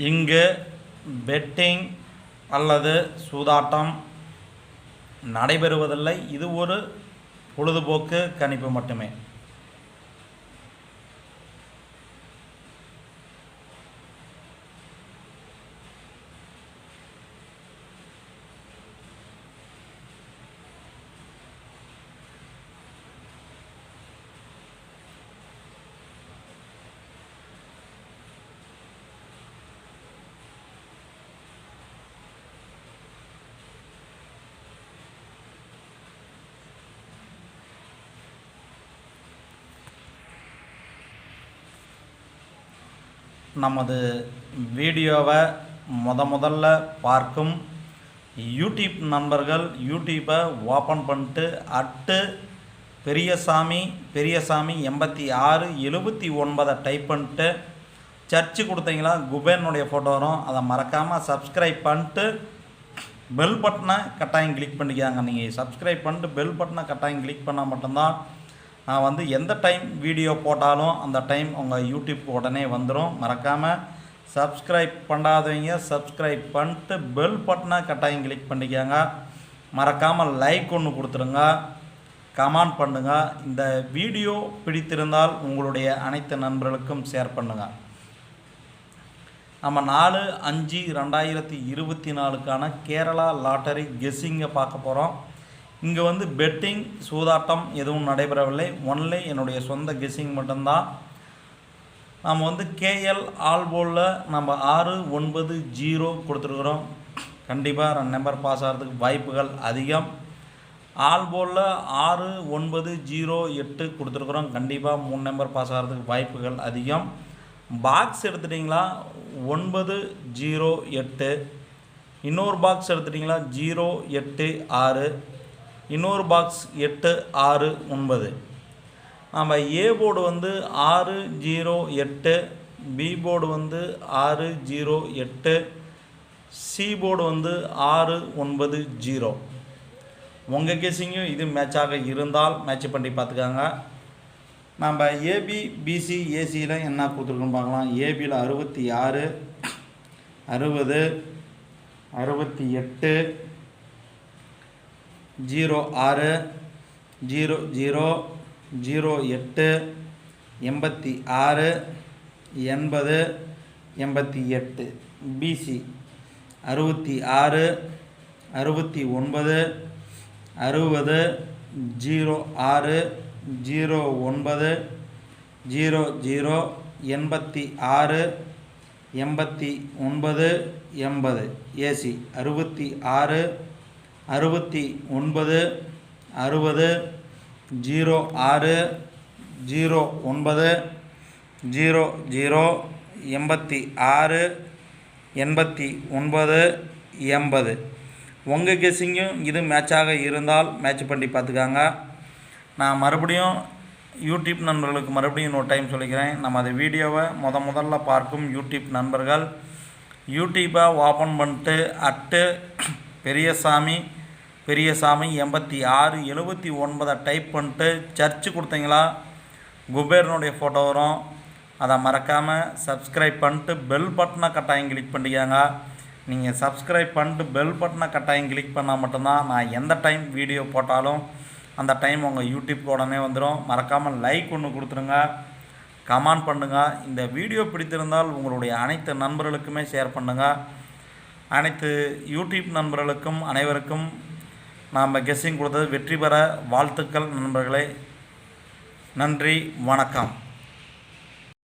இங்கு பெட்டிங் அல்லது சூதாட்டம் நடைபெறுவதில்லை. இது ஒரு பொழுதுபோக்கு கணிப்பு மட்டுமே. நமது வீடியோவை முதல்ல பார்க்கும் யூடியூப் நண்பர்கள் யூடியூப்பை ஓப்பன் பண்ணிட்டு பெரியசாமி 8679 டைப் பண்ணிட்டு சர்ச்சு கொடுத்தீங்களா குபேரனுடைய ஃபோட்டோ வரும். அதை மறக்காமல் சப்ஸ்கிரைப் பண்ணிட்டு பெல் பட்டனை கட்டாயம் கிளிக் பண்ணிக்காங்க. நீங்கள் சப்ஸ்கிரைப் பண்ணிட்டு பெல் பட்டனை கட்டாயம் கிளிக் பண்ணால் மட்டும்தான் நான் எந்த டைம் வீடியோ போட்டாலும் அந்த டைம் உங்கள் யூடியூப்க்கு உடனே வந்துடும். மறக்காமல் சப்ஸ்கிரைப் பண்ணாதவங்க சப்ஸ்கிரைப் பண்ணிட்டு பெல் பட்டனை கட்டாயம் கிளிக் பண்ணிக்காங்க. மறக்காமல் லைக் ஒன்று கொடுத்துருங்க, கமெண்ட் பண்ணுங்கள். இந்த வீடியோ பிடித்திருந்தால் உங்களுடைய அனைத்து நண்பர்களுக்கும் ஷேர் பண்ணுங்கள். நம்ம 4/5/2024 கேரளா லாட்டரி கெஸ்ஸிங்கை பார்க்க போகிறோம். இங்கே பெட்டிங் சூதாட்டம் எதுவும் நடைபெறவில்லை. ஒன்லி என்னுடைய சொந்த கெஸ்ஸிங் மட்டும்தான். நம்ம கேஎல் ஆல் போலில் நம்ம 690 கொடுத்துருக்குறோம். கண்டிப்பாக 2 நம்பர் பாஸ் ஆகிறதுக்கு வாய்ப்புகள் அதிகம். ஆல் போலில் 6908 கொடுத்துருக்குறோம். கண்டிப்பாக 3 நம்பர் பாஸ் ஆகிறதுக்கு வாய்ப்புகள் அதிகம். பாக்ஸ் எடுத்துட்டிங்களா 908, இன்னொரு பாக்ஸ் எடுத்துட்டிங்களா 086, இன்னொரு பாக்ஸ் 869. நம்ம A board 608, B board 608, C board 690. உங்கள் கெஸ்ஸிங்கும் இது மேட்சாக இருந்தால் மேட்ச் பண்ணி பார்த்துக்காங்க. நம்ம ஏபி பிசி ஏசியில் என்ன கொடுத்துருக்கோன்னு பார்க்கலாம். ஏபியில் 66, 60, 68, 06, 00, 08, 86, 80, 88. பிசி 66, 69, 60, 06, 09, 00, 86, 89, 80. ஏசி 66, 69, 60, 06, 09, 00, 86, 89, 80. உங்கள் கெஸ்ஸிங்கும் இது மேட்சாக இருந்தால் மேட்ச் பண்ணி பார்த்துக்காங்க. நான் மறுபடியும் யூடியூப் நண்பர்களுக்கு மறுபடியும் இன்னொரு டைம் சொல்லிக்கிறேன். நம்ம அந்த வீடியோவை முதல்ல பார்க்கும் யூடியூப் நண்பர்கள் யூடியூப்பை ஓப்பன் பண்ணிட்டு பெரியசாமி 8679 டைப் பண்ணிட்டு சர்ச்சு கொடுத்தீங்களா குபேரனுடைய ஃபோட்டோ வரும். அதை மறக்காமல் சப்ஸ்கிரைப் பண்ணிட்டு பெல் பட்டனை கட்டாயம் கிளிக் பண்ணிக்காங்க. நீங்கள் சப்ஸ்கிரைப் பண்ணிட்டு பெல் பட்டனை கட்டாயம் கிளிக் பண்ணால் மட்டும்தான் நான் எந்த டைம் வீடியோ போட்டாலும் அந்த டைம் உங்கள் யூடியூப்க்கு உடனே வந்துடும். மறக்காமல் லைக் ஒன்று கொடுத்துருங்க, கமெண்ட் பண்ணுங்கள். இந்த வீடியோ பிடித்திருந்தால் உங்களுடைய அனைத்து நண்பர்களுக்குமே ஷேர் பண்ணுங்கள். அனைத்து யூடியூப் நண்பர்களுக்கும் அனைவருக்கும் நாம் கெஸ்ஸிங் கொடுத்தது வெற்றி பெற வாழ்த்துக்கள் நண்பர்களே. நன்றி, வணக்கம்.